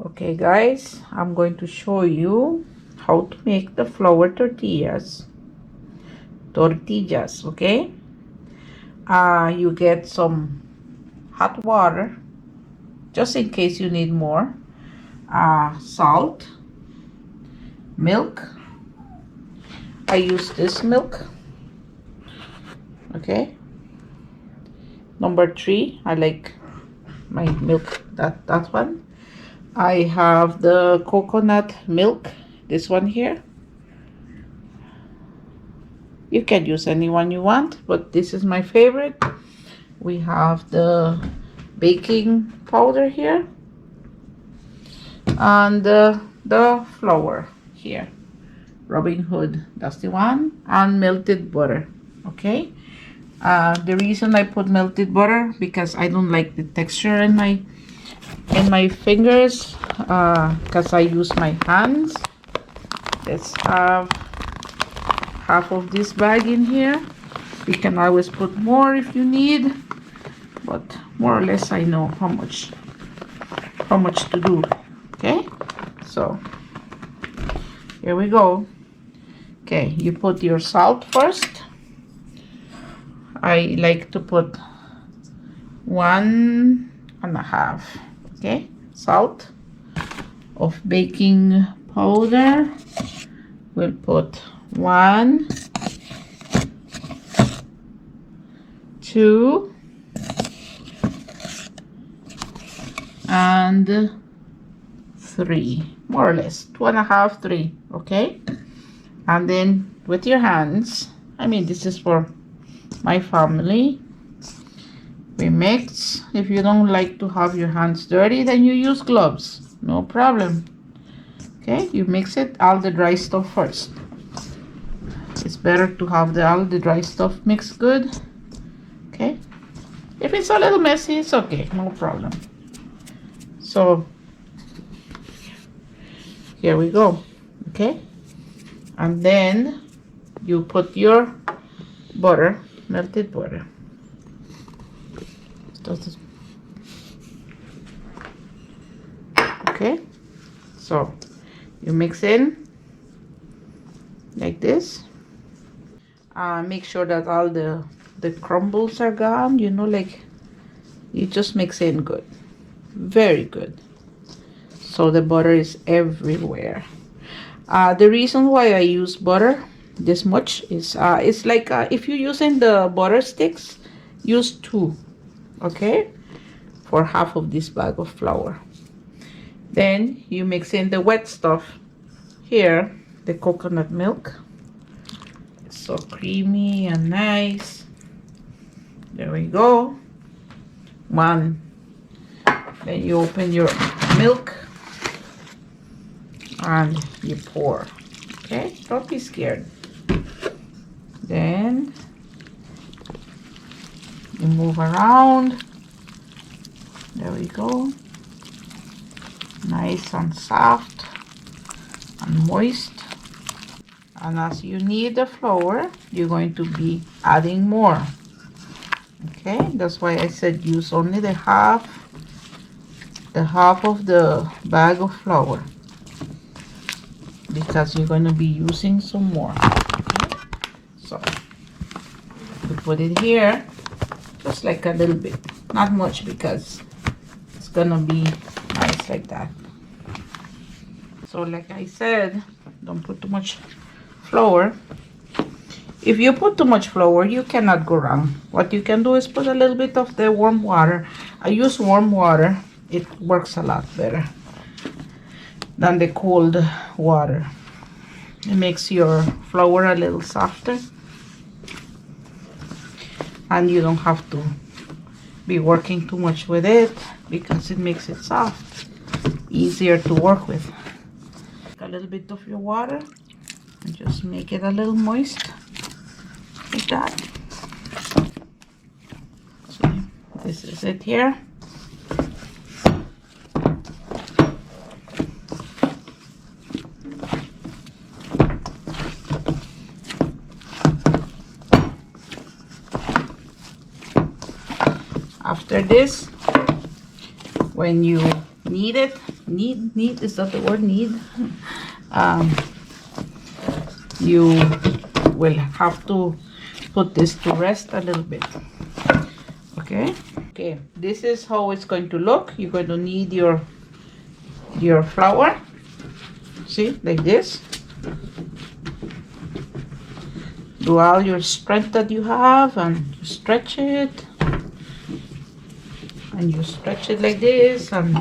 Okay guys, I'm going to show you how to make the flour tortillas. Okay? You get some hot water, just in case you need more. Salt, milk. I use this milk. Okay? Number 3, I like my milk, that one. I have the coconut milk, this one here. You can use any one you want, but this is my favorite. We have the baking powder here and the flour here. Robin Hood, that's the one, and melted butter. Okay, the reason I put melted butter because I don't like the texture in my fingers, because I use my hands. Let's have half of this bag in here. You can always put more if you need, but more or less I know how much to do. Okay, so here we go. Okay, you put your salt first. I like to put 1.5, okay, salt. Of baking powder, we'll put 1, 2, and 3, more or less 2.5, 3. Okay, and then with your hands, I mean this is for my family, we mix. If you don't like to have your hands dirty, then you use gloves, no problem. Okay, you mix it, all the dry stuff first. It's better to have all the dry stuff mixed good. Okay, if it's a little messy, it's okay, no problem. So here we go. Okay, and then you put your butter, melted butter. Okay, so you mix in like this. Make sure that all the crumbles are gone, you know, like you just mix in good, very good, so the butter is everywhere. The reason why I use butter this much is it's like if you're using the butter sticks, use 2, okay, for half of this bag of flour. Then you mix in the wet stuff here, the coconut milk. It's so creamy and nice. There we go. 1. Then you open your milk and you pour. Okay, don't be scared. Then you move around. There we go. Nice and soft and moist. And as you need the flour, you're going to be adding more. Okay, that's why I said use only the half of the bag of flour, because you're going to be using some more. Okay? So you put it here, just like a little bit, not much, because it's gonna be nice like that. So like I said, don't put too much flour. If you put too much flour, you cannot go wrong. What you can do is put a little bit of the warm water. I use warm water. It works a lot better than the cold water. It makes your flour a little softer, and you don't have to be working too much with it because it makes it soft, easier to work with. A little bit of your water and just make it a little moist like that. So this is it here. After this, when you need it, need, is that the word, need? You will have to put this to rest a little bit. Okay, this is how it's going to look. You're going to knead your flour, see, like this. Do all your strength that you have, and you stretch it, and you stretch it like this. And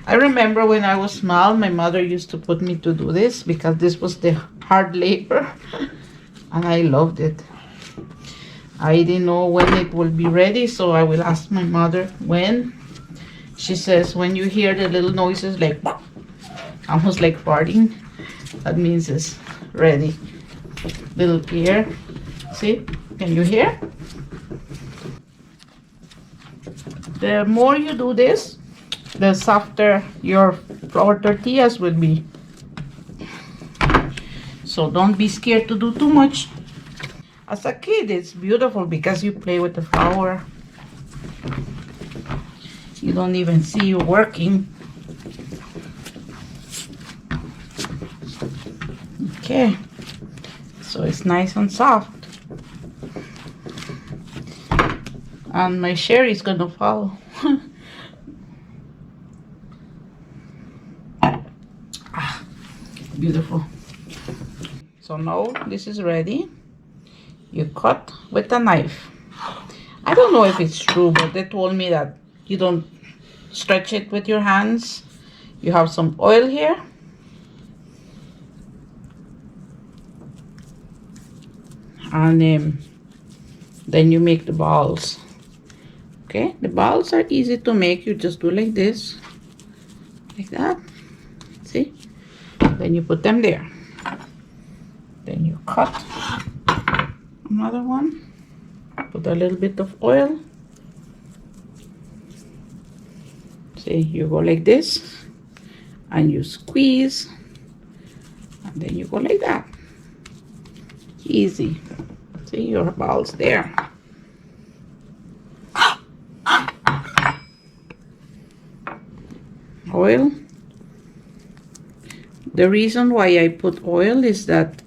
I remember when I was small, my mother used to put me to do this because this was the hard labor, and I loved it. I didn't know when it will be ready, so I will ask my mother when. She says when you hear the little noises like almost like farting, that means it's ready. Little ear, see, can you hear? The more you do this, the softer your flour tortillas will be. So don't be scared to do too much. As a kid, it's beautiful because you play with the flour. You don't even see you working. Okay, so it's nice and soft. And my sherry is gonna fall. Beautiful. So now this is ready. You cut with a knife. I don't know if it's true, but they told me that you don't stretch it with your hands. You have some oil here. And then you make the balls. Okay, the balls are easy to make. You just do like this, like that. See? Then you put them there. Then you cut another one. Put a little bit of oil. See, you go like this, and you squeeze, and then you go like that. Easy. See, your balls there. Oil. The reason why I put oil is that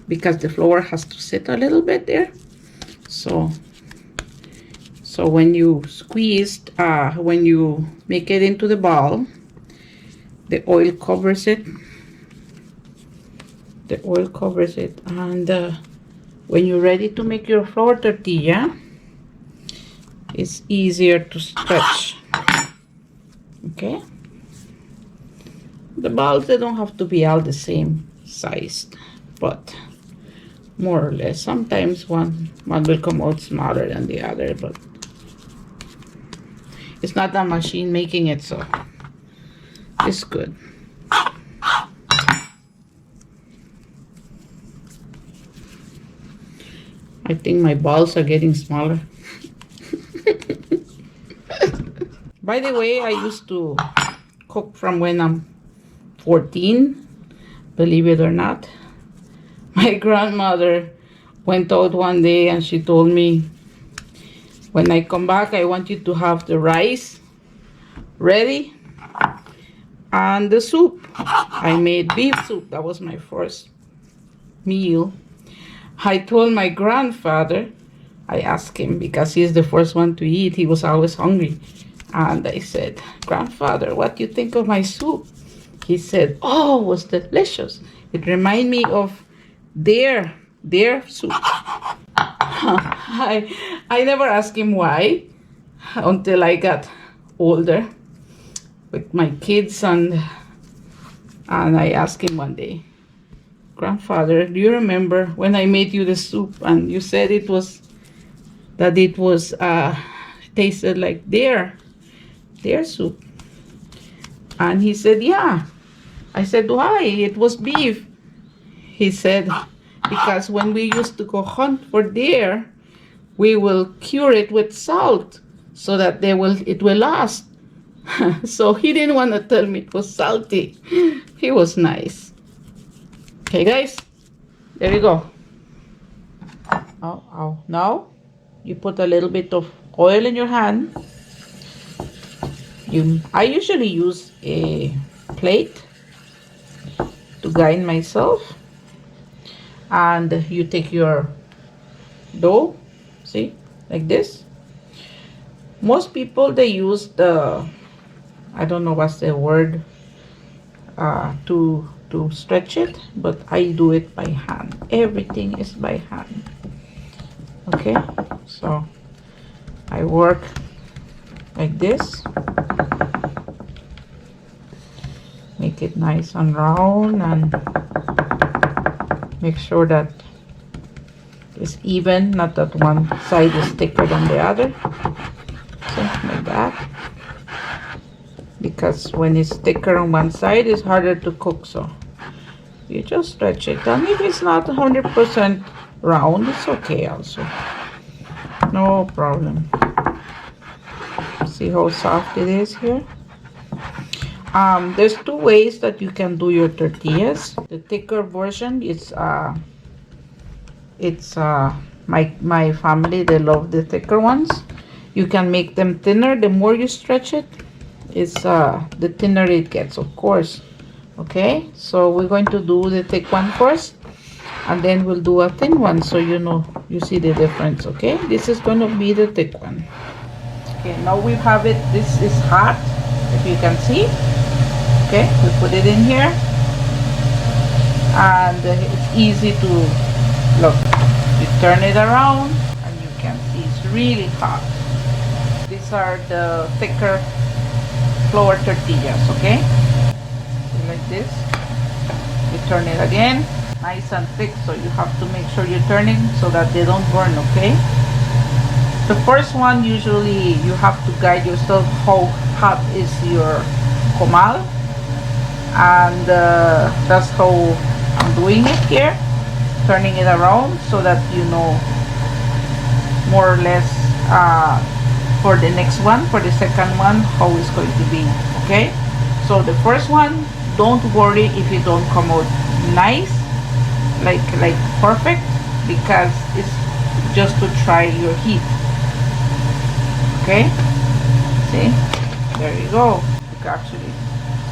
because the flour has to sit a little bit there. So when you squeeze, when you make it into the ball, the oil covers it. The oil covers it, and when you're ready to make your flour tortilla, it's easier to stretch. Okay, the balls, they don't have to be all the same size, but more or less. Sometimes one will come out smaller than the other, but it's not a machine making it, so it's good. I think my balls are getting smaller. By the way, I used to cook from when I'm 14, believe it or not. My grandmother went out one day and she told me, when I come back, I want you to have the rice ready and the soup. I made beef soup. That was my first meal. I told my grandfather, I asked him because he's the first one to eat. He was always hungry. And I said, "Grandfather, what do you think of my soup?" He said, "Oh, it was delicious. It reminded me of their soup." I never asked him why until I got older with my kids, and I asked him one day, "Grandfather, do you remember when I made you the soup and you said it was tasted like their soup?" And he said, "Yeah." I said, "Why? It was beef." He said, "Because when we used to go hunt for deer, we will cure it with salt so that it will last." So he didn't want to tell me it was salty. He was nice. Okay, guys, there you go. Now you put a little bit of oil in your hand. I usually use a plate to guide myself, and you take your dough, see, like this. Most people, they use the, I don't know what's the word, to stretch it, but I do it by hand. Everything is by hand. Okay, so I work like this, make it nice and round, and make sure that it's even, not that one side is thicker than the other. So like that, because when it's thicker on one side, it's harder to cook. So you just stretch it, and if it's not 100% round, it's okay also, no problem. See how soft it is here. There's two ways that you can do your tortillas. The thicker version is my family, they love the thicker ones. You can make them thinner. The more you stretch it, it's the thinner it gets, of course. Okay, so we're going to do the thick one first, and then we'll do a thin one, so you know, you see the difference. Okay, this is going to be the thick one. Okay, now we have it. This is hot, if you can see. Okay, we put it in here, and it's easy to look. You turn it around, and you can see it's really hot. These are the thicker flour tortillas. Okay, so like this. You turn it again, nice and thick, so you have to make sure you're turning so that they don't burn. Okay, the first one, usually you have to guide yourself how hot is your comal, and that's how I'm doing it here, turning it around so that you know more or less for the next one, for the second one, how it's going to be. Okay, so the first one, don't worry if you don't come out nice, like perfect, because it's just to try your heat. Okay, see, there you go. You can actually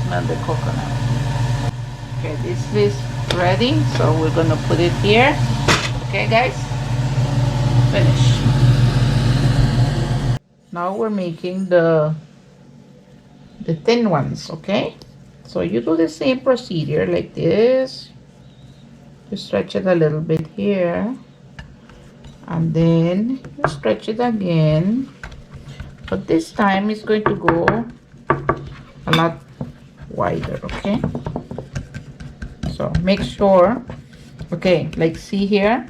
smell the coconut. Okay, this is ready, so we're gonna put it here. Okay guys, finish. Now we're making the thin ones. Okay, so you do the same procedure like this. You stretch it a little bit here, and then you stretch it again, but this time it's going to go a lot wider. Okay, so make sure. Okay, like see here,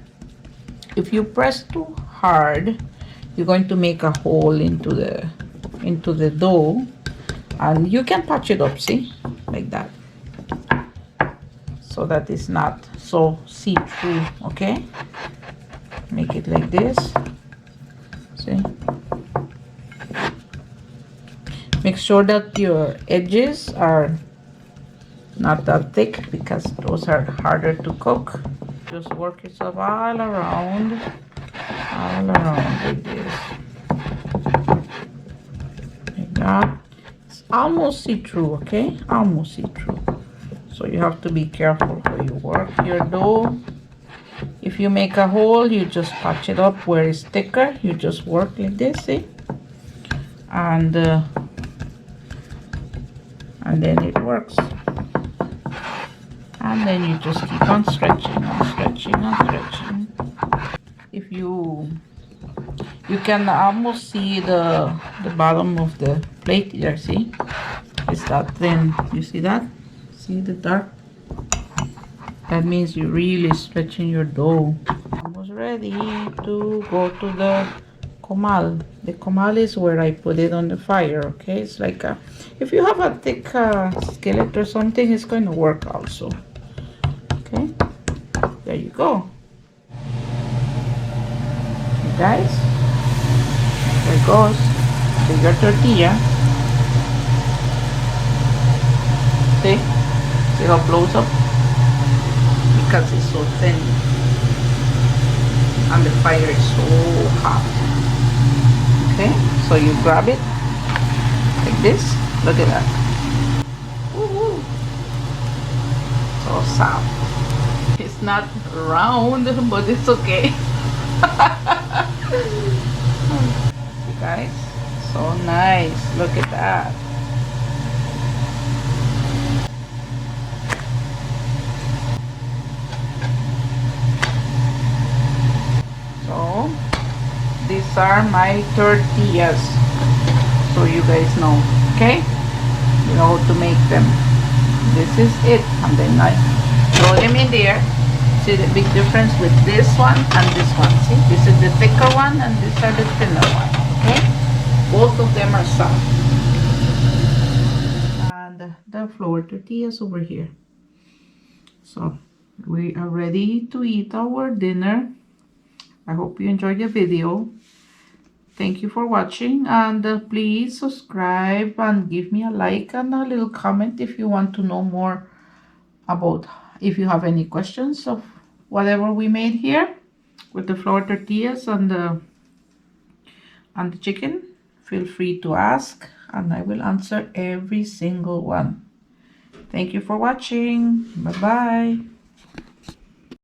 if you press too hard, you're going to make a hole into the dough, and you can patch it up, see, like that, so that it's not so see-through. Okay, make it like this. See, make sure that your edges are not that thick, because those are harder to cook. Just work yourself all around like this, like that. It's almost see-through. Okay, almost see-through. So you have to be careful how you work your dough. If you make a hole, you just patch it up where it's thicker. You just work like this, see, and then it works. And then you just keep on stretching and stretching and stretching. If you can almost see the bottom of the plate here, see, it's that thin. You see that? See the dark? That means you're really stretching your dough. Almost ready to go to the comal. The comal is where I put it on the fire. Okay, it's like if you have a thick skillet or something, it's going to work also. Okay, there you go. Okay, guys, there it goes. So your tortilla. See how it blows up? Because it's so thin and the fire is so hot. Okay, so you grab it like this. Look at that. Woo-hoo. So soft. It's not round, but it's okay. See guys, so nice. Look at that. So these are my tortillas, so you guys know. Okay, you know how to make them. This is it, and then I throw them in there. See the big difference with this one and this one. See, this is the thicker one and these are the thinner one. Okay, both of them are soft. And the flour tortillas over here. So we are ready to eat our dinner. I hope you enjoyed the video. Thank you for watching, and please subscribe and give me a like and a little comment if you want to know more about, if you have any questions of whatever we made here with the flour tortillas and the chicken. Feel free to ask and I will answer every single one. Thank you for watching. Bye bye.